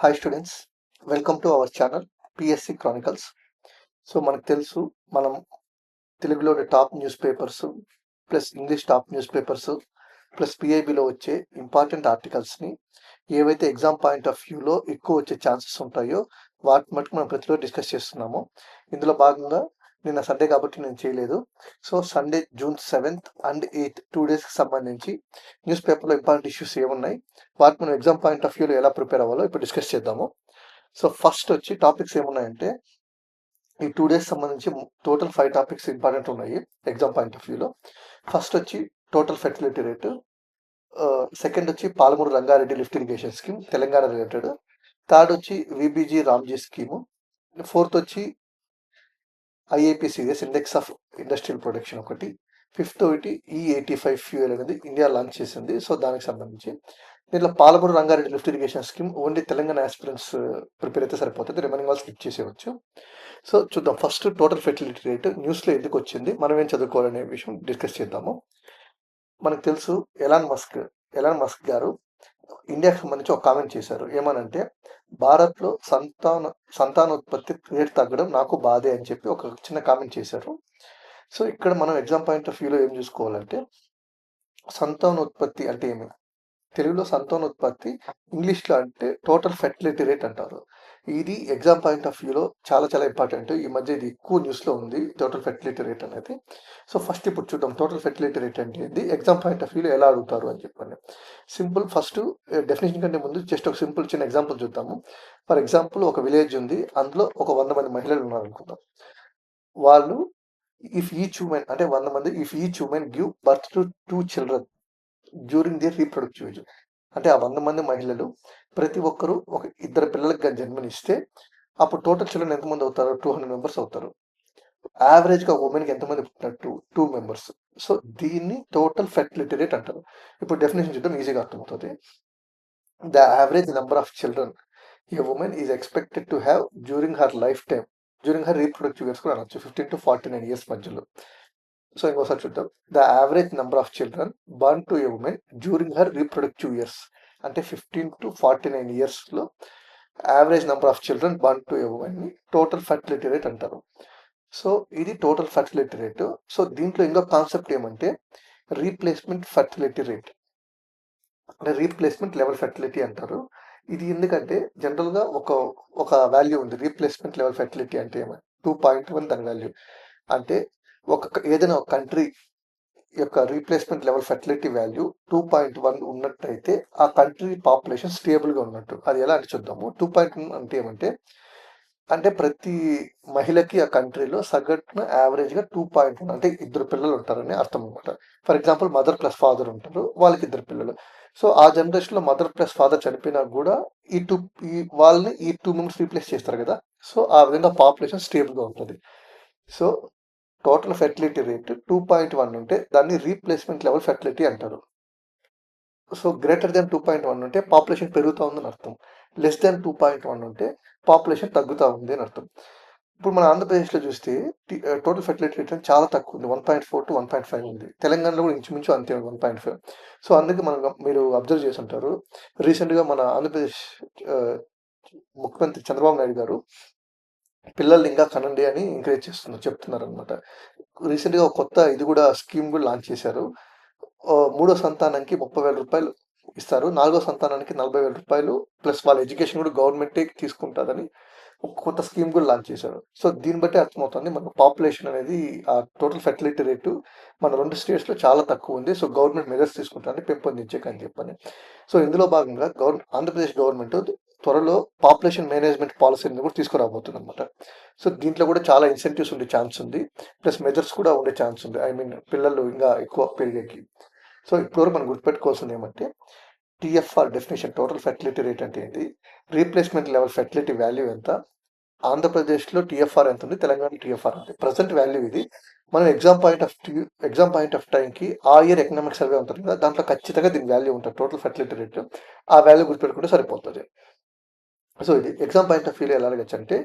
Hi students, welcome to our channel PSC chronicles. So మనకు తెలుసు, మనం తెలుగులోని top news papers plus English top news papers plus పిఐబిలో వచ్చే ఇంపార్టెంట్ ఆర్టికల్స్ని ఏవైతే ఎగ్జామ్ పాయింట్ ఆఫ్ వ్యూలో ఎక్కువ వచ్చే ఛాన్సెస్ ఉంటాయో వాటి మటుకు మనం ప్రతిరోజు డిస్కస్ చేస్తున్నాము. ఇందులో భాగంగా నిన్న సండే కాబట్టి నేను చేయలేదు. So Sunday June 7th and 8th 2 డేస్కి సంబంధించి న్యూస్ పేపర్లో ఇంపార్టెంట్ ఇష్యూస్ ఏమున్నాయి, వాటి మనం ఎగ్జామ్ పాయింట్ ఆఫ్ వ్యూలో ఎలా ప్రిపేర్ అవ్వాలో ఇప్పుడు డిస్కస్ చేద్దాము. సో ఫస్ట్ వచ్చి టాపిక్స్ ఏమున్నాయంటే, ఈ 2 డేస్ సంబంధించి టోటల్ 5 టాపిక్స్ ఇంపార్టెంట్ ఉన్నాయి ఎగ్జామ్ పాయింట్ ఆఫ్ వ్యూలో. ఫస్ట్ వచ్చి టోటల్ ఫెర్టిలిటీ రేటు, సెకండ్ వచ్చి Palamuru Rangareddy lift irrigation scheme Telangana related, third వచ్చి విబిజీ రామ్జీ స్కీము, ఫోర్త్ వచ్చి ఐఐపిసిఎస్ ఇండెక్స్ ఆఫ్ ఇండస్ట్రియల్ ప్రొడక్షన్ ఒకటి, ఫిఫ్త్ ఒకటి E85 ఫ్యూయల్ అనేది ఇండియా లాంచ్ చేసింది. సో దానికి సంబంధించి దీంట్లో Palamuru Rangareddy lift irrigation scheme only Telangana aspirants prepare అయితే సరిపోతుంది, రిమైనింగ్ వాళ్ళు స్కిప్ చేసేయచ్చు. సో చూద్దాం, ఫస్ట్ టోటల్ ఫెర్టిలిటీ రేట్ న్యూస్లో ఎందుకు వచ్చింది, మనం ఏం చదువుకోవాలనే విషయం డిస్కస్ చేద్దాము. మనకు తెలుసు, ఎలాన్ మస్క్ గారు ఇండియాకి సంబంధించి ఒక కామెంట్ చేశారు. ఏమనంటే, భారత్లో సంతానోత్పత్తి రేట్ తగ్గడం నాకు బాధే అని చెప్పి ఒక చిన్న కామెంట్ చేశారు. సో ఇక్కడ మనం ఎగ్జామ్ పాయింట్ ఆఫ్ వ్యూలో ఏం చూసుకోవాలంటే, సంతానోత్పత్తి అంటే ఏమి, తెలుగులో సంతానోత్పత్తి, ఇంగ్లీష్లో అంటే టోటల్ ఫెర్టిలిటీ రేట్ అంటారు. ఇది ఎగ్జామ్ పాయింట్ ఆఫ్ వ్యూలో చాలా చాలా ఇంపార్టెంట్. ఈ మధ్య ఇది ఎక్కువ న్యూస్లో ఉంది టోటల్ ఫెర్టిలిటీ రేట్ అనేది. సో ఫస్ట్ ఇప్పుడు చూద్దాం టోటల్ ఫెర్టిలిటీ రేట్ అంటే ఏంటి, ఎగ్జామ్ పాయింట్ ఆఫ్ వ్యూలో ఎలా అడుగుతారు అని చెప్పండి. సింపుల్, ఫస్ట్ డెఫినేషన్ కంటే ముందు జస్ట్ ఒక సింపుల్ చిన్న ఎగ్జాంపుల్ చూద్దాము. ఫర్ ఎగ్జాంపుల్, ఒక విలేజ్ ఉంది, అందులో ఒక 100 మంది మహిళలు ఉన్నారు అనుకుందాం. వాళ్ళు ఇఫ్ ఈచ్ ఉమెన్ అంటే 100 మంది, if each women give birth to 2 children during the reproductive age, అంటే ఆ 100 మంది మహిళలు ప్రతి ఒక్కరూ ఒక ఇద్దరు పిల్లలకు కానీ జన్మనిస్తే అప్పుడు టోటల్ చిల్డ్రన్ ఎంతమంది అవుతారు, 200 మెంబర్స్ అవుతారు. యావరేజ్గా ఉమెన్కి ఎంతమంది పుట్టినట్టు 2 మెంబర్స్. సో దీన్ని టోటల్ ఫెర్టిలిటీ రేట్ అంటారు. ఇప్పుడు డెఫినేషన్ చూద్దాం, ఈజీగా అర్థమవుతుంది. The average number of children A women is expected to have during her life time, during her reproductive years కూడా అనొచ్చు, 15 to 49 ఇయర్స్ మధ్యలో. సో ఇంకోసారి చూద్దాం, the average number of children born to a woman during her reproductive years, అంటే 15 to 49 ఇయర్స్లో average number of children born to a ఉమెన్ని total fertility rate అంటారు. So ఇది టోటల్ ఫెర్టిలిటీ రేటు. సో దీంట్లో ఇంకొక కాన్సెప్ట్ ఏమంటే రీప్లేస్మెంట్ ఫెర్టిలిటీ రేట్, అంటే replacement level fertility అంటారు. ఇది ఎందుకంటే జనరల్గా ఒక వాల్యూ ఉంది, రీప్లేస్మెంట్ లెవెల్ ఫెర్టిలిటీ అంటే ఏమో 2.1 దాని వాల్యూ. అంటే ఏదైనా ఒక కంట్రీ యొక్క రీప్లేస్మెంట్ లెవెల్ ఫెర్టిలిటీ వాల్యూ 2.1 ఉన్నట్టయితే ఆ కంట్రీ పాపులేషన్ స్టేబుల్గా ఉన్నట్టు. అది ఎలా అంటే చూద్దాము. 2.1 అంటే ఏమంటే, అంటే ప్రతి మహిళకి ఆ కంట్రీలో సగటున యావరేజ్గా 2.1 అంటే ఇద్దరు పిల్లలు ఉంటారని అర్థం అనమాట. For example, mother plus father ఉంటారు, వాళ్ళకి ఇద్దరు పిల్లలు. సో ఆ జనరేషన్లో మదర్ ప్లస్ ఫాదర్ చనిపోయినా కూడా వాళ్ళని ఈ 2 మెంబర్స్ రీప్లేస్ చేస్తారు కదా. సో ఆ విధంగా పాపులేషన్ స్టేబుల్గా ఉంటుంది. సో టోటల్ ఫెర్టిలిటీ రేట్ 2.1 ఉంటే దాన్ని రీప్లేస్మెంట్ లెవెల్ ఫెర్టిలిటీ అంటారు. సో గ్రేటర్ దెన్ 2.1 ఉంటే పాపులేషన్ పెరుగుతూ ఉందని అర్థం, లెస్ దెన్ 2.1 ఉంటే పాపులేషన్ తగ్గుతూ ఉంది అని అర్థం. ఇప్పుడు మన ఆంధ్రప్రదేశ్లో చూస్తే టోటల్ ఫెర్టిలిటీ రేట్ చాలా తక్కువ ఉంది, 1.4 to 1.5 ఉంది. తెలంగాణలో కూడా ఇంచుమించు అంతే ఉంది, 1.5. సో అందుకే మీరు అబ్జర్వ్ చేసి ఉంటారు, రీసెంట్గా మన ఆంధ్రప్రదేశ్ ముఖ్యమంత్రి చంద్రబాబు నాయుడు గారు పిల్లల్ని ఇంకా కనండి అని ఎంకరేజ్ చెప్తున్నారు అనమాట. రీసెంట్గా ఒక కొత్త ఇది కూడా స్కీమ్ కూడా లాంచ్ చేశారు. మూడో సంతానానికి 30,000 రూపాయలు ఇస్తారు, నాలుగో సంతానానికి 40,000 రూపాయలు ప్లస్ వాళ్ళ ఎడ్యుకేషన్ కూడా గవర్నమెంటే తీసుకుంటుందని ఒక కొత్త స్కీమ్ కూడా లాంచ్ చేశారు. సో దీన్ని బట్టి అర్థమవుతుంది మన పాపులేషన్ అనేది, ఆ టోటల్ ఫెర్టిలిటీ రేటు మన 2 స్టేట్స్లో చాలా తక్కువ ఉంది. సో గవర్నమెంట్ మెజర్స్ తీసుకుంటుంది పెంపొందించేకని చెప్పని. సో ఇందులో భాగంగా ఆంధ్రప్రదేశ్ గవర్నమెంట్ త్వరలో పాపులేషన్ మేనేజ్మెంట్ పాలసీని కూడా తీసుకురాబోతుంది అనమాట. సో దీంట్లో కూడా చాలా ఇన్సెంటివ్స్ ఉండే ఛాన్స్ ఉంది, ప్లస్ మెజర్స్ కూడా ఉండే ఛాన్స్ ఉంది, ఐ మీన్ పిల్లలు ఇంకా ఎక్కువ పెరిగేకి. సో ఇప్పుడు మనం గుర్తుపెట్టుకోవాల్సింది ఏమంటే, TFR definition, total fertility rate అంటే ఏంటి, రీప్లేస్మెంట్ లెవెల్ ఫెర్టిలిటీ వాల్యూ ఎంత, ఆంధ్రప్రదేశ్లో టీఎఫ్ఆర్ ఎంత ఉంది, తెలంగాణ టీఎఫ్ఆర్ ఉంది, ప్రజెంట్ వాల్యూ ఇది. మనం ఎగ్జామ్ పాయింట్ ఆఫ్ టైంకి ఆ ఇయర్ ఎకనామిక్ సర్వే ఉంటుంది కదా, దాంట్లో ఖచ్చితంగా దీని వాల్యూ ఉంటుంది, టోటల్ ఫెర్టిలిటీ రేట్. ఆ వాల్యూ గుర్తుపెట్టుకుంటే సరిపోతుంది. సో ఇది ఎగ్జామ్ పాయింట్ ఆఫ్ వ్యూలో ఎలా అడగచ్చు అంటే,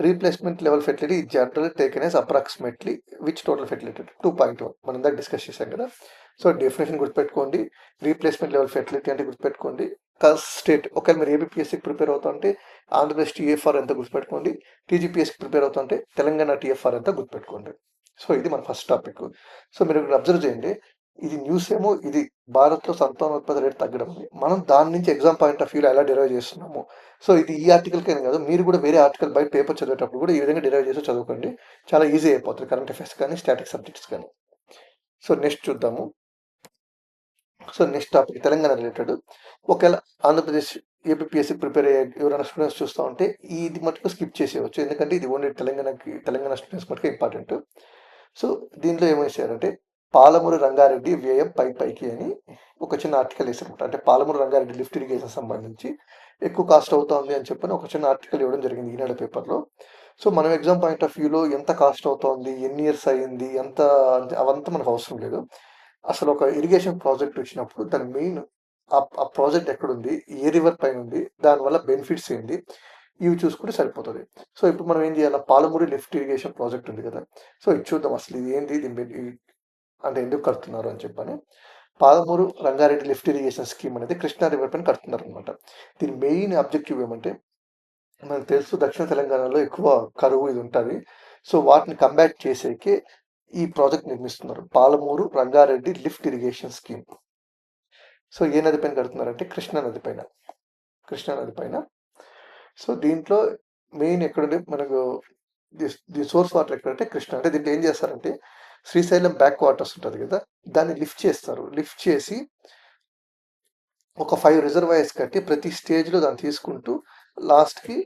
replacement level fertility general taken as approximately which total fertility 2.1 మనం ఇందాక డిస్కస్ చేశాం కదా. సో డెఫినేషన్ గుర్తుపెట్టుకోండి, రీప్లేస్మెంట్ లెవెల్ ఫెర్టిలిటీ అంటే గుర్తుపెట్టుకోండి స్టేట్. ఒకవేళ మీరు ఏబిపిఎస్సికి ప్రిపేర్ అవుతుంటే ఆంధ్రప్రదేశ్ టీఎఫ్ఆర్ ఎంత గుర్తుపెట్టుకోండి. టీజీపీఎస్సికి ప్రిపేర్ అవుతుంటే తెలంగాణ టీఎఫ్ఆర్ ఎంత గుర్తుపెట్టుకోండి. సో ఇది మన ఫస్ట్ టాపిక్. సో మీరు ఇక్కడ అబ్జర్వ్ చేయండి, ఇది న్యూస్ ఏమో ఇది భారత్లో సంతానోత్పత్తి రేటు తగ్గడం ఉంది. మనం దాని నుంచి ఎగ్జామ్ పాయింట్ ఆఫ్ వ్యూలో ఎలా డిరైవ్ చేస్తున్నాము. సో ఇది ఈ ఆర్టికల్కే కాదు, మీరు కూడా వేరే ఆర్టికల్ బయట పేపర్ చదివేటప్పుడు కూడా ఈ విధంగా డిరైవ్ చేసి చదువుకోండి. చాలా ఈజీ అయిపోతుంది కరెంట్ అఫైర్స్ కానీ స్టాటిక్ సబ్జెక్ట్స్ కానీ. సో నెక్స్ట్ చూద్దాము. So next topic Telangana related. ఒకవేళ ఆంధ్రప్రదేశ్ ఏపీఎస్సీ ప్రిపేర్ అయ్యే ఎవరైనా స్టూడెంట్స్ చూస్తూ ఉంటే ఇది మటుకు స్కిప్ చేసేయవచ్చు, ఎందుకంటే ఇది ఓన్లీ తెలంగాణ స్టూడెంట్స్ మటుకు ఇంపార్టెంట్. సో దీంట్లో ఏమేసారంటే పాలమూరు రంగారెడ్డి వ్యయం పైకి అని ఒక చిన్న ఆర్టికల్ వేసారనమాట. అంటే పాలమూరు రంగారెడ్డి లిఫ్ట్ ఇరిగేషన్ సంబంధించి ఎక్కువ కాస్ట్ అవుతుంది అని చెప్పని ఒక చిన్న ఆర్టికల్ ఇవ్వడం జరిగింది ఈనాడు పేపర్లో. సో మనం ఎగ్జామ్ పాయింట్ ఆఫ్ వ్యూలో ఎంత కాస్ట్ అవుతోంది, ఎన్ని ఇయర్స్ అయ్యింది, ఎంత అవంతా మనకు అవసరం లేదు. అసలు ఒక ఇరిగేషన్ ప్రాజెక్ట్ వచ్చినప్పుడు దాని మెయిన్ ఆ ప్రాజెక్ట్ ఎక్కడుంది, ఏ రివర్ పైన ఉంది, దానివల్ల బెనిఫిట్స్ ఏంటి, ఇవి చూసుకుంటే సరిపోతుంది. సో ఇప్పుడు మనం ఏం చేయాలి, పాలమూరి లిఫ్ట్ ఇరిగేషన్ ప్రాజెక్ట్ ఉంది కదా, సో ఇది చూద్దాం అసలు ఇది ఏంటి, అంటే ఎందుకు కడుతున్నారు అని చెప్పని. Palamuru Rangareddy lift irrigation scheme అనేది కృష్ణా రివర్ పైన కడుతున్నారు అనమాట. దీని మెయిన్ ఆబ్జెక్టివ్ ఏమంటే, మనకు తెలుసు దక్షిణ తెలంగాణలో ఎక్కువ కరువు ఇది ఉంటుంది. సో వాటిని కంబ్యాట్ చేసేకి ఈ ప్రాజెక్ట్ నిర్మిస్తున్నారు, Palamuru Rangareddy lift irrigation scheme. So ఏ నది పైన కడుతున్నారంటే కృష్ణా నది పైన. సో దీంట్లో మెయిన్ ఎక్కడంటే మనకు ది సోర్స్ వాటర్ ఎక్కడంటే కృష్ణ. అంటే దీంట్లో ఏం చేస్తారంటే శ్రీశైలం బ్యాక్ వాటర్స్ ఉంటుంది కదా, దాన్ని లిఫ్ట్ చేస్తారు. లిఫ్ట్ చేసి ఒక 5 రిజర్వాయర్స్ కట్టి ప్రతి స్టేజ్లో దాన్ని తీసుకుంటూ లాస్ట్కి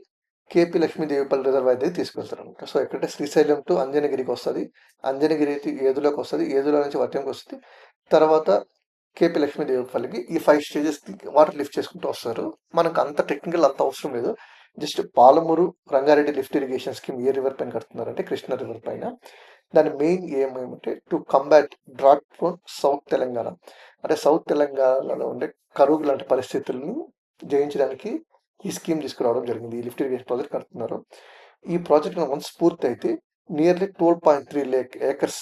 కేపీ లక్ష్మీదేవిపల్లి రిజర్వాయర్ దగ్గర తీసుకెళ్తారు అనమాట. సో ఎక్కడంటే శ్రీశైలం టు అంజనగిరికి వస్తుంది, అంజనగిరి ఏదులోకి వస్తుంది, ఏదులో నుంచి వర్తంకి వస్తుంది, తర్వాత కేపీ లక్ష్మీదేవిపల్లికి ఈ 5 స్టేజెస్ వాటర్ లిఫ్ట్ చేసుకుంటూ వస్తారు. మనకు అంత టెక్నికల్ అంత అవసరం లేదు. Just Palamuru Rangareddy lift irrigation scheme ఏ రివర్ పైన కడుతున్నారంటే కృష్ణా రివర్ పైన. దాని మెయిన్ ఏమంటే to combat drought from south Telangana. అంటే సౌత్ తెలంగాణలో ఉండే కరువు లాంటి పరిస్థితులను జయించడానికి ఈ స్కీమ్ తీసుకురావడం జరిగింది. ఈ లిఫ్ట్ ఇరిగేషన్ ప్రాజెక్ట్ కడుతున్నారు. ఈ ప్రాజెక్ట్ వన్స్ పూర్తి అయితే నియర్లీ 12.3 lakh acres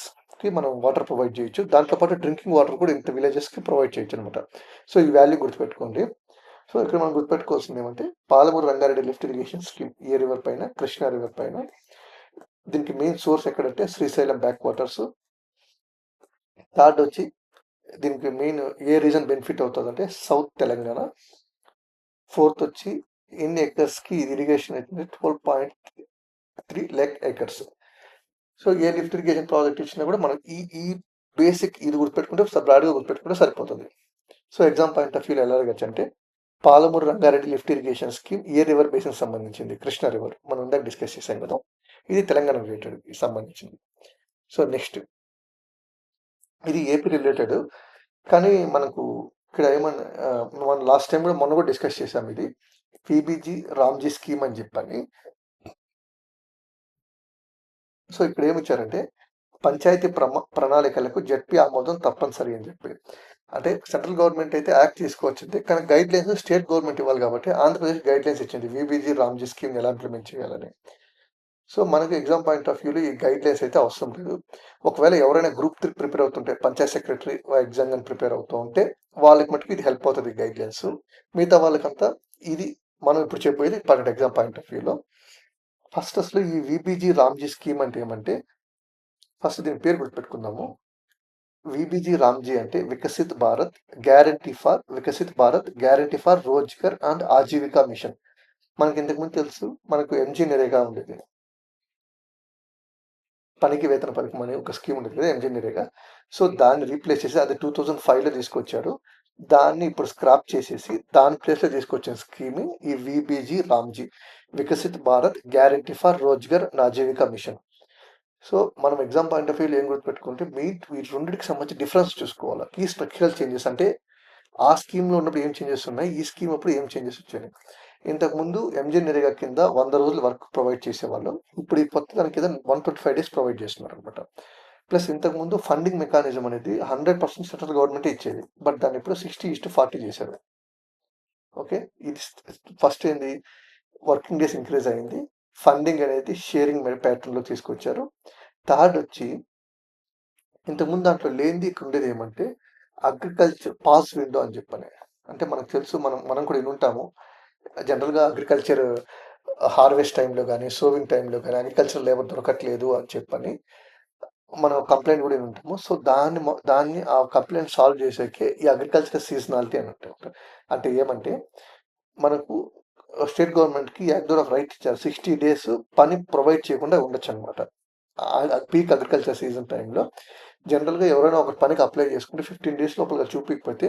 మనం వాటర్ ప్రొవైడ్ చేయొచ్చు. దాంతోపాటు డ్రింకింగ్ వాటర్ కూడా ఇంత విలేజెస్కి ప్రొవైడ్ చేయొచ్చు అనమాట. సో ఈ వాల్యూ గుర్తుపెట్టుకోండి. సో ఇక్కడ మనం గుర్తుపెట్టుకోవాల్సింది ఏమంటే Palamuru Rangareddy lift irrigation scheme ఏ రివర్ పైన, కృష్ణా రివర్ పైన. దీనికి మెయిన్ సోర్స్ ఎక్కడంటే శ్రీశైలం బ్యాక్ వాటర్స్. థర్డ్ వచ్చి దీనికి మెయిన్ ఏ రీజన్ బెనిఫిట్ అవుతుందంటే సౌత్ తెలంగాణ. ఫోర్త్ వచ్చి ఎన్ని ఎకర్స్కి ఇది ఇరిగేషన్ అయితే 12.3 lakh acres. సో ఏ లిఫ్ట్ ఇరిగేషన్ ప్రాజెక్ట్ ఇచ్చినా కూడా మనం ఈ బేసిక్ ఇది గుర్తుపెట్టుకుంటే బ్రాడ్గా గుర్తుపెట్టుకుంటే సరిపోతుంది. సో ఎగ్జామ్ పాయింట్ ఆఫ్ వ్యూలో ఎలా అడగచ్చు అంటే Palamuru Rangareddy lift irrigation scheme ఏ రివర్ బేసిన్ సంబంధించింది, కృష్ణా రివర్. మనం ఇందాక డిస్కస్ చేసాం కదా, ఇది తెలంగాణ రిలేటెడ్ సంబంధించింది. సో నెక్స్ట్ ఇది ఏపీ రిలేటెడ్, కానీ మనకు ఇక్కడ ఏమన్నా మనం లాస్ట్ టైం కూడా మొన్న కూడా డిస్కస్ చేసాం. ఇది పీబీజీ రామ్జీ స్కీమ్ అని చెప్పని. సో ఇక్కడ ఏమి ఇచ్చారంటే పంచాయతీ ప్రణాళికలకు జడ్పీ ఆమోదం తప్పనిసరి అని చెప్పి. అంటే సెంట్రల్ గవర్నమెంట్ అయితే యాక్ట్ తీసుకోవచ్చింది, కానీ గైడ్ లైన్స్ స్టేట్ గవర్నమెంట్ ఇవ్వాలి కాబట్టి ఆంధ్రప్రదేశ్ గైడ్ లైన్స్ ఇచ్చింది విబీజీ రామ్జీ స్కీమ్ ఎలా ఇంప్లిమెంట్ చేయాలని. సో మనకి ఎగ్జామ్ పాయింట్ ఆఫ్ వ్యూలో ఈ గైడ్ లైన్స్ అయితే అవసరం లేదు. ఒకవేళ ఎవరైనా గ్రూప్ 3 ప్రిపేర్ అవుతుంటే పంచాయత్ సెక్రటరీ ఎగ్జామ్ అని ప్రిపేర్ అవుతూ ఉంటే వాళ్ళకి మటుకు ఇది హెల్ప్ అవుతుంది గైడ్ లైన్స్. మిగతా వాళ్ళకంతా ఇది మనం ఇప్పుడు చెప్పేది ఇంపార్టెంట్ ఎగ్జామ్ పాయింట్ ఆఫ్ వ్యూలో. ఫస్ట్ అసలు ఈ విబీజీ రామ్జీ స్కీమ్ అంటే ఏమంటే, ఫస్ట్ దీని పేరు గుర్తుపెట్టుకుందాము. విబీజీ రామ్జీ అంటే Viksit Bharat guarantee for Rozgar and Ajeevika mission. మనకి ఇంతకుముందు తెలుసు, మనకు ఎంజీ నరేగా ఉండేది, పనికి వేతన పథకం అనే ఒక స్కీమ్ ఉండేది కదా, ఎంజీ నరేగా. సో దాన్ని రీప్లేస్ చేసి అది 2005లో తీసుకొచ్చాడు. దాన్ని ఇప్పుడు స్క్రాప్ చేసేసి దాని ప్లేస్లో తీసుకొచ్చిన స్కీమ్ ఈ VBG RAM G, Viksit Bharat guarantee for Rozgar and Ajeevika mission. So మనం ఎగ్జామ్ పాయింట్ ఆఫ్ వ్యూలో ఏం గుర్తుపెట్టుకుంటే వీటి రెండింటికి సంబంధించి డిఫరెన్స్ చూసుకోవాలి. ఈ స్ట్రక్చరల్ చేంజెస్ అంటే ఆ స్కీమ్లో ఉన్నప్పుడు ఏం చేంజెస్ ఉన్నాయి, ఈ స్కీమ్ అప్పుడు ఏం చేంజెస్ వచ్చాయి. ఇంతకుముందు ఎంజీ నరేగా కింద 100 రోజులు వర్క్ ప్రొవైడ్ చేసేవాళ్ళు, ఇప్పుడు ఈ కొత్త దాని కింద 125 days ప్రొవైడ్ చేస్తున్నారు అనమాట. ప్లస్ ఇంతకుముందు ఫండింగ్ మెకానిజం అనేది 100% సెంట్రల్ గవర్నమెంట్ ఇచ్చేది, బట్ దాన్ని ఇప్పుడు 60:40 చేశారు. ఓకే, ఇది ఫస్ట్ ఏంది, వర్కింగ్ డేస్ ఇంక్రీజ్ అయింది, ఫండింగ్ అనేది షేరింగ్ ప్యాటర్న్లో తీసుకొచ్చారు. థర్డ్ వచ్చి ఇంతకుముందు దాంట్లో లేనిది ఇక్కడ ఉండేది ఏమంటే అగ్రికల్చర్ పాస్ విండో అని చెప్పని. అంటే మనకు తెలుసు మనం మనం కూడా వినుంటాము. జనరల్‌గా అగ్రికల్చర్ హార్వెస్ట్ టైమ్‌లో గాని, సోవింగ్ టైమ్‌లో గాని అగ్రికల్చర్ లేబర్ దొరకట్లేదు అని చెప్పని మనం కంప్లెయింట్ గూడా వినుంటాము. సో, దాన్ని ఆ కంప్లెయింట్ సాల్వ్ చేసేకే ఈ అగ్రికల్చరల్ సీజనాలిటీ అని ఉంటదన్నమాట. అంటే ఏమంటే మనకు స్టేట్ గవర్నమెంట్‌కి యాక్ట్ ఆఫ్ రైట్ ఇచ్చారు. 60 డేస్ పని ప్రొవైడ్ చేయకుండా ఉండొచ్చనమాట. పీక్ అగ్రికల్చర్ సీజన్ టైమ్‌లో జనరల్‌గా ఎవరైనా ఒక పనికి అప్లై చేసుకుంటే 15 డేస్ లోపల చూపియకపోతే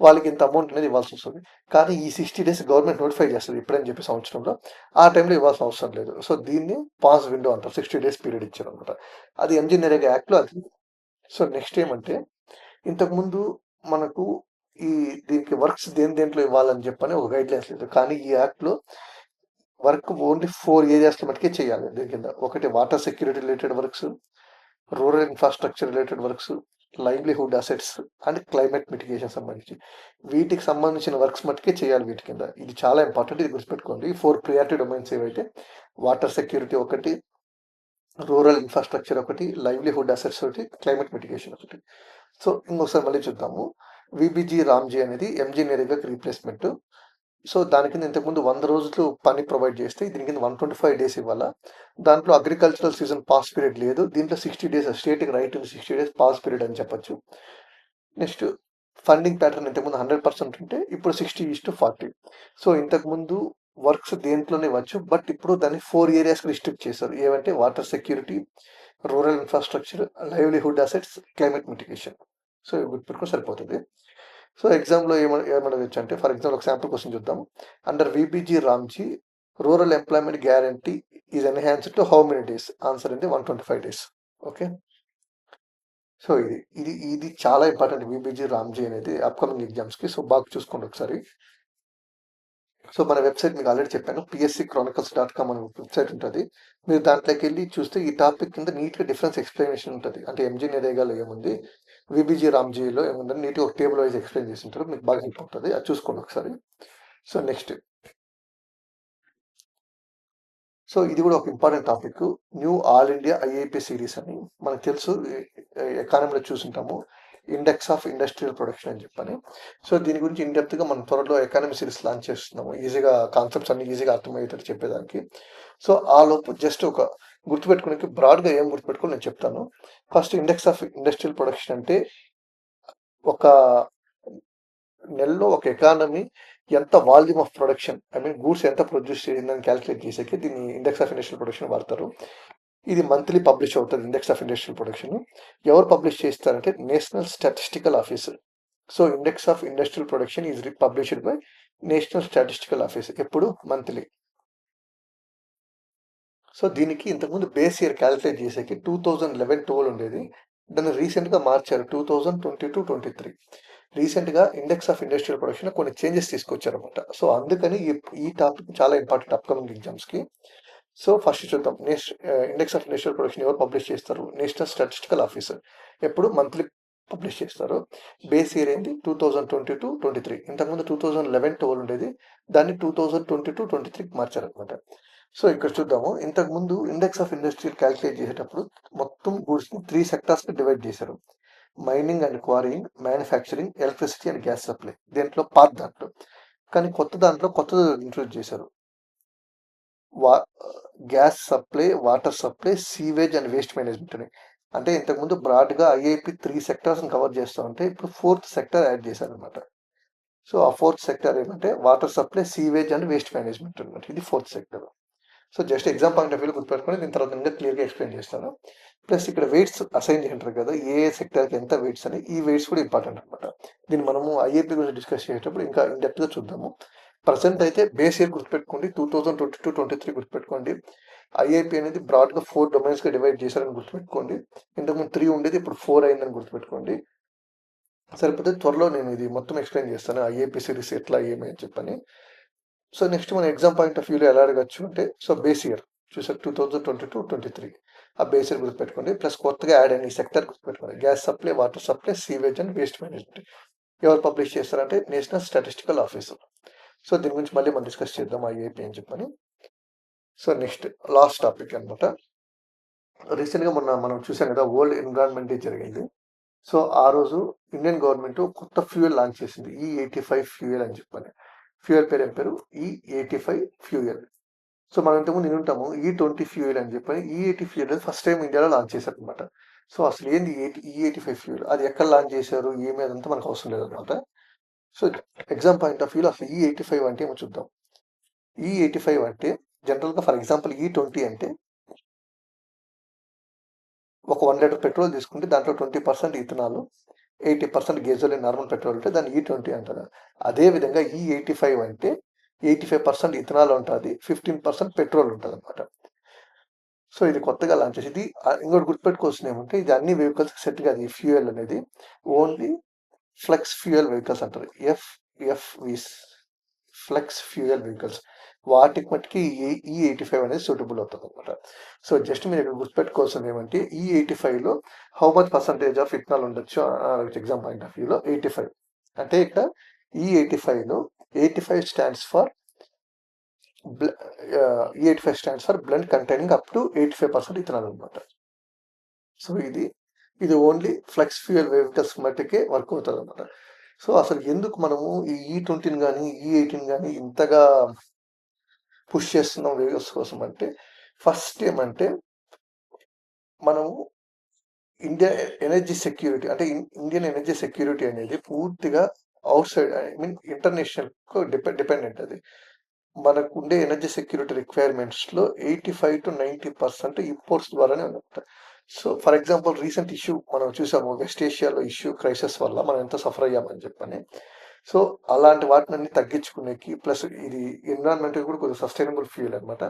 వాళ్ళకి ఇంత అమౌంట్ అనేది ఇవ్వాల్సొస్తది. కానీ ఈ 60 డేస్ గవర్నమెంట్ నోటిఫై చేస్తది ఎప్పుడని చెప్పి సంవత్సరంలో. ఆ టైంలో ఇవ్వాల్సిన అవసరం లేదు. సో, దీన్ని పాస్ విండో అంటారు. 60 డేస్ పీరియడ్ ఇచ్చారనమాట. అది ఎంజీ నరేగా యాక్ట్‌లో అది. సో, నెక్స్ట్ ఏమంటే ఇంతకుముందు మనకు ఈ దీనికి వర్క్స్ దేంట్లో ఇవ్వాలని చెప్పని ఒక గైడ్‌లైన్స్ లేదు. కానీ ఈ యాక్ట్‌లో వర్క్ ఓన్లీ 4 ఏరియాస్‌లో మట్టుకే చేయాలి దీని కింద. ఒకటి water security related works, rural infrastructure related works, livelihood assets and climate mitigation సంబంధించి. వీటికి సంబంధించిన వర్క్స్ మట్టుకే చేయాలి వీటి కింద. ఇది చాలా ఇంపార్టెంట్. ఇది గుర్తుపెట్టుకోండి. 4 ప్రియారిటీ డొమైన్స్ ఏవైతే వాటర్ సెక్యూరిటీ ఒకటి, రూరల్ ఇన్‌ఫ్రాస్ట్రక్చర్ ఒకటి, లైవ్లీహుడ్ అసెట్స్ ఒకటి, క్లైమేట్ మిటిగేషన్ ఒకటి. సో, ఇంకొకసారి మళ్ళీ చూద్దాము. వీబీజీ రామ్‌జీ అనేది ఎంజీ నరేగాకి రీప్లేస్‌మెంట్. సో, దాని కింద ఇంతకుముందు 100 రోజులు పని ప్రొవైడ్ చేస్తే దీని కింద 125 డేస్ ఇవ్వాలా. దాంట్లో అగ్రికల్చరల్ సీజన్ పాస్ పీరియడ్ లేదు. దీంట్లో 60 డేస్ స్టేట్‌కి రైట్ ఉంది 60 డేస్ పాస్ పీరియడ్ అని చెప్పొచ్చు. నెక్స్ట్ ఫండింగ్ ప్యాటర్న్ ఇంతకుముందు 100% ఉంటే ఇప్పుడు 60:40. సో, ఇంతకుముందు వర్క్స్ దేంట్లోనే ఇవ్వచ్చు. బట్ ఇప్పుడు దాన్ని 4 ఏరియాస్‌కి రిస్ట్రిక్ట్ చేశారు. ఏవంటే water security, rural infrastructure, livelihood assets, climate mitigation. So, ఇవి గుర్తుపెట్టుకుంటే సరిపోతది. సో, ఎగ్జామ్‌లో ఏమడగొచ్చంటే ఫర్ ఎగ్జాంపుల్ ఒక శాంపుల్ క్వెషన్ చూద్దాం. Under VBG Ramji rural employment guarantee is enhanced to how many days? Answer ఏంటి 125 డేస్. ఓకే. సో, ఇది చాలా ఇంపార్టెంట్ వీబీజీ రామ్‌జీ అనేది అప్‌కమింగ్ ఎగ్జామ్స్‌కి. సో, బాగా చూసుకోండి ఒకసారి. సో, మన వెబ్‌సైట్ మీకు ఆల్రెడీ చెప్పాను. pscchronicles.com అనే వెబ్‌సైట్ ఉంటది. మీరు దాంట్లోకెళ్ళి చూస్తే ఈ టాపిక్ కింద నీట్‌గా డిఫరెన్స్ ఎక్స్‌ప్లనేషన్ ఉంటది. అంటే ఎంజీ నరేగాలో ఏముంది, వీబీజీ రామ్‌జీలో ఏముందని నీట్‌గా ఒక టేబుల్ వైస్ ఎక్స్‌ప్లెయిన్ చేసుంటారు. మీకు బాగా హెల్ప్ అవుతది. అది చూసుకోండి ఒకసారి. సో, నెక్స్ట్ సో, ఇది గూడా ఒక important topic. New all India IIP series అని. మనకు తెలుసు ఎకానమీలో చూసుంటాము. ఇండెక్స్ ఆఫ్ ఇండస్ట్రియల్ ప్రొడక్షన్ అని చెప్పని. సో, దీని గురించి ఇన్ డెప్త్‌గా మనం త్వరలో ఎకానమీ సీరీస్ లాంచ్ చేస్తున్నాము. ఈజీగా కాన్సెప్ట్స్ అన్నీ ఈజీగా అర్థమయ్యేటట్టు చెప్పేదానికి. సో, ఆలోపు జస్ట్ ఒక గుర్తుపెట్టుకోనికి బ్రాడ్‌గా ఏం గుర్తుపెట్టుకోవాలో నేను చెప్తాను. First index of industrial production అంటే ఒక నెలలో ఒక ఎకానమీ ఎంత వాల్యూమ్ ఆఫ్ ప్రొడక్షన్ గూడ్స్ ఎంత ప్రొడ్యూస్ చేసిందని క్యాలిక్యులేట్ చేసేకి దీన్ని ఇండెక్స్ ఆఫ్ ఇండస్ట్రియల్ ప్రొడక్షన్ వాడతారు. ఇది మంత్లీ పబ్లిష్ అవుతుంది ఇండెక్స్ ఆఫ్ ఇండస్ట్రియల్ ప్రొడక్షన్. ఎవరు పబ్లిష్ చేస్తారంటే national statistical office. So, index of industrial production is published by national statistical office. ఎప్పుడు మంత్లీ. సో, దీనికి ఇంతకుముందు బేస్ ఇయర్ క్యాలిక్యులేట్ చేసేకి 2011-12 ఉండేది. దాన్ని రీసెంట్‌గా మార్చారు 2022-23. రీసెంట్‌గా ఇండెక్స్ ఆఫ్ ఇండస్ట్రియల్ ప్రొడక్షన్ కొన్ని చేంజెస్ తీసుకొచ్చారన్నమాట. సో, అందుకని ఈ టాపిక్ చాలా ఇంపార్టెంట్ అప్‌కమింగ్ ఎగ్జామ్స్‌కి. సో, ఫస్ట్ చూద్దాం. ఇండెక్స్ ఆఫ్ ఇండస్ట్రియల్ ప్రొడక్షన్ ఎవరు పబ్లిష్ చేస్తారు? National statistical officer. ఎప్పుడు మంత్లీ పబ్లిష్ చేస్తారు. బేస్ ఇయర్ ఏంటి 2022-23. ఇంతకుముందు 2011-12 ఉండేది. దాన్ని 2022-23కి మార్చారన్నమాట. సో, ఇక్కడ చూద్దాము. ఇంతకుముందు ఇండెక్స్ ఆఫ్ ఇండస్ట్రియల్ క్యాలిక్యులేట్ చేసేటప్పుడు మొత్తం గూడ్స్‌ని 3 సెక్టార్స్‌కి డివైడ్ చేశారు. Mining and quarrying, manufacturing, electricity and gas supply. దీంట్లో దాంట్లో. కానీ కొత్తది ఇంట్రొడ్యూస్ చేశారు. వా gas supply, water supply, sewage and waste management అని. అంటే ఇంతకుముందు బ్రాడ్‌గా ఐఐపీ 3 సెక్టార్స్‌ని కవర్ చేస్తా ఉంటే ఇప్పుడు 4థ్ సెక్టార్ యాడ్ చేశారనమాట. సో, ఆ 4థ్ సెక్టార్ ఏమంటే water supply, sewage and waste management అనమాట. ఇది 4థ్ sector. So, just exam point of వ్యూలో గుర్తుపెట్టుకొని దీని తర్వాత ఇంకా క్లియర్‌గా ఎక్స్‌ప్లెయిన్ చేస్తాను. ప్లస్ ఇక్కడ వెయిట్స్ అసైన్ చేసింటారు కదా! ఏ సెక్టార్‌కి ఎంత వెయిట్స్ అని. ఈ వెయిట్స్ కూడా ఇంపార్టెంట్ అనమాట. దీన్ని మనము ఐఐపీ గురించి డిస్కస్ చేసేటప్పుడు ఇంకా ఇన్ డెప్త్‌గా చూద్దాము. ప్రెజెంట్ అయితే బేస్ ఇయర్ గుర్తుపెట్టుకోండి. 2022-23 గుర్తుపెట్టుకోండి. ఐఐపీ అనేది బ్రాడ్‌గా 4 డొమైన్స్‌గా డివైడ్ చేశారని గుర్తుపెట్టుకోండి. ఇంతకుముందు 3 ఉండేది. ఇప్పుడు 4 అయిందని గుర్తుపెట్టుకోండి. సరిపోతే త్వరలో నేను ఇది మొత్తం ఎక్స్‌ప్లెయిన్ చేస్తాను. ఐఐపీ సిరీస్ ఎట్లా ఏమి అని చెప్పని. సో, నెక్స్ట్ మన ఎగ్జామ్ పాయింట్ ఆఫ్ వ్యూలో ఎలా అడగొచ్చు అంటే సో, బేస్ ఇయర్ చూసారు 2022-23 ఆ బేస్ ఇయర్ గుర్తుపెట్టుకోండి. ప్లస్ కొత్తగా యాడ్ అయిన ఈ సెక్టార్ గుర్తుపెట్టుకోండి. Gas supply, water supply, sewage and waste management. ఎవరు పబ్లిష్ చేస్తారంటే నేషనల్ స్టాటిస్టికల్ ఆఫీస్. సో, దీని గురించి మళ్ళీ మనం డిస్కస్ చేద్దాం ఐఐపీ అని చెప్పని. సో, నెక్స్ట్ లాస్ట్ టాపిక్ అనమాట. రీసెంట్‌గా మొన్న మనం చూసాం కదా! వరల్డ్ ఎన్విరాన్మెంట్ డే జరిగింది. సో ఆ రోజు ఇండియన్ గవర్నమెంట్ కొత్త ఫ్యూయల్ లాంచ్ చేసింది, E85 ఫ్యూయల్ అని చెప్పని. ఫ్యూయల్ పేరు ఏం పేరు? E85 fuel. సో మనం ఇంతకుముందు వినుంటాము E20 ఫ్యూయల్ అని చెప్పని. E80 ఫ్యూయల్ ఫస్ట్ టైం ఇండియాలో లాంచ్ చేశారు అనమాట. సో అసలు ఏంది E85 ఫ్యూయల్, అది ఎక్కడ లాంచ్ చేశారు, ఏమి అదంతా మనకు అవసరం లేదనమాట. సో ఎగ్జామ్ పాయింట్ ఆఫ్ వ్యూలో అసలు E85 అంటే ఏమో చూద్దాం. E85 అంటే జనరల్గా ఫర్ ఎగ్జాంపుల్ E20 అంటే ఒక 1 లీటర్ పెట్రోల్ తీసుకుంటే దాంట్లో 20% ఇథనాల్, 80% గేజోలిన్ నార్మల్ పెట్రోల్ ఉంటే దాన్ని E20 అంటారు. అదేవిధంగా E85 అంటే 85% ఇథనాల్ ఉంటుంది, 15% పెట్రోల్ ఉంటుంది అనమాట. సో ఇది కొత్తగా లాంచ్ చేసి ఇది ఇంకోటి గుర్తుపెట్టుకోవాల్సింది ఏమంటే ఇది అన్ని వెహికల్స్ సెట్ కాదు. ఈ ఫ్యూయల్ అనేది ఓన్లీ ఫ్లెక్స్ ఫ్యూయల్ వెహికల్స్ అంటారు, ఎఫ్ఎఫ్విస్, ఫ్లెక్స్ ఫ్యూయల్ వెహికల్స్. వాటికి మట్టుకి E85 అనేది సూటబుల్ అవుతుంది అనమాట. సో జస్ట్ మీరు ఇక్కడ గుర్తుపెట్టుకోవాల్సింది ఏమంటే E85లో how much percentage of ethanol ఉండొచ్చు ఎగ్జామ్ పాయింట్ ఆఫ్ వ్యూలో 85. అంటే ఇక్కడ E85లో 85 stands for E85 stands for blend containing up to 85% ethanol అనమాట. సో ఇది ఓన్లీ ఫ్లెక్స్ ఫ్యూయల్ వెహికల్స్ మట్టుకే వర్క్ అవుతుంది అనమాట. సో అసలు ఎందుకు మనము ఈ E20 కానీ E18 కానీ ఇంతగా పుష్ చేస్తున్నాం వెహికల్స్ కోసం అంటే, ఫస్ట్ ఏమంటే మనము ఇండియా ఎనర్జీ సెక్యూరిటీ అంటే ఇండియన్ ఎనర్జీ సెక్యూరిటీ అనేది పూర్తిగా out side, I mean international dependent. అది మనకు ఉండే ఎనర్జీ సెక్యూరిటీ రిక్వైర్మెంట్స్లో 85 to 90% ఇంపోర్ట్స్ ద్వారానే ఉందన్నమాట. So for example recent issue మనం చూసాము, వెస్ట్ ఏషియాలో ఇష్యూ క్రైసిస్ వల్ల మనం ఎంత సఫర్ అయ్యామని చెప్పని. సో అలాంటి వాటిని తగ్గించుకునేకి ప్లస్ ఇది ఎన్విరాన్మెంట్ కూడా కొంచెం సస్టైనబుల్ ఫ్యూయల్ అనమాట.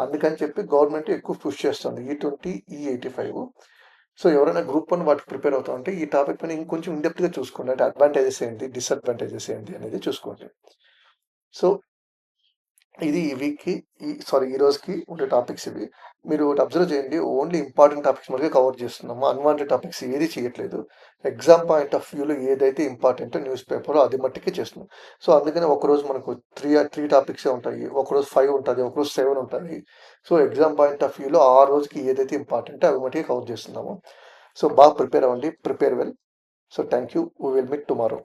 అందుకని చెప్పి గవర్నమెంట్ ఎక్కువ పుష్ చేస్తుంది E20 E85. సో ఎవరైనా గ్రూప్ 1 వాటికి ప్రిపేర్ అవుతా ఉంటే ఈ టాపిక్ పైన ఇంకొంచెం ఇన్డెప్త్గా చూసుకోండి, అంటే అడ్వాంటేజెస్ ఏంటి, డిసడ్వాంటేజెస్ ఏంటి అనేది చూసుకోండి. సో ఇది ఈ వీక్కి ఈ రోజుకి ఉండే టాపిక్స్ ఇవి. మీరు ఒకటి అబ్జర్వ్ చేయండి, ఓన్లీ ఇంపార్టెంట్ టాపిక్స్ మటుకే కవర్ చేస్తున్నాము, అన్వాంటెడ్ టాపిక్స్ ఏది చేయట్లేదు. ఎగ్జామ్ పాయింట్ ఆఫ్ వ్యూలో ఏదైతే ఇంపార్టెంట్ న్యూస్ పేపర్లో అది మట్టుకే చేస్తున్నాం. సో అందుకనే ఒకరోజు మనకు త్రీ టాపిక్సే ఉంటాయి, ఒకరోజు 5 ఉంటుంది, ఒకరోజు 7 ఉంటుంది. సో ఎగ్జామ్ పాయింట్ ఆఫ్ వ్యూలో ఆ రోజుకి ఏదైతే ఇంపార్టెంట్ అవి మట్టుకే కవర్ చేస్తున్నాము. సో బాగా ప్రిపేర్ అవ్వండి, prepare well. So thank you, we will meet tomorrow.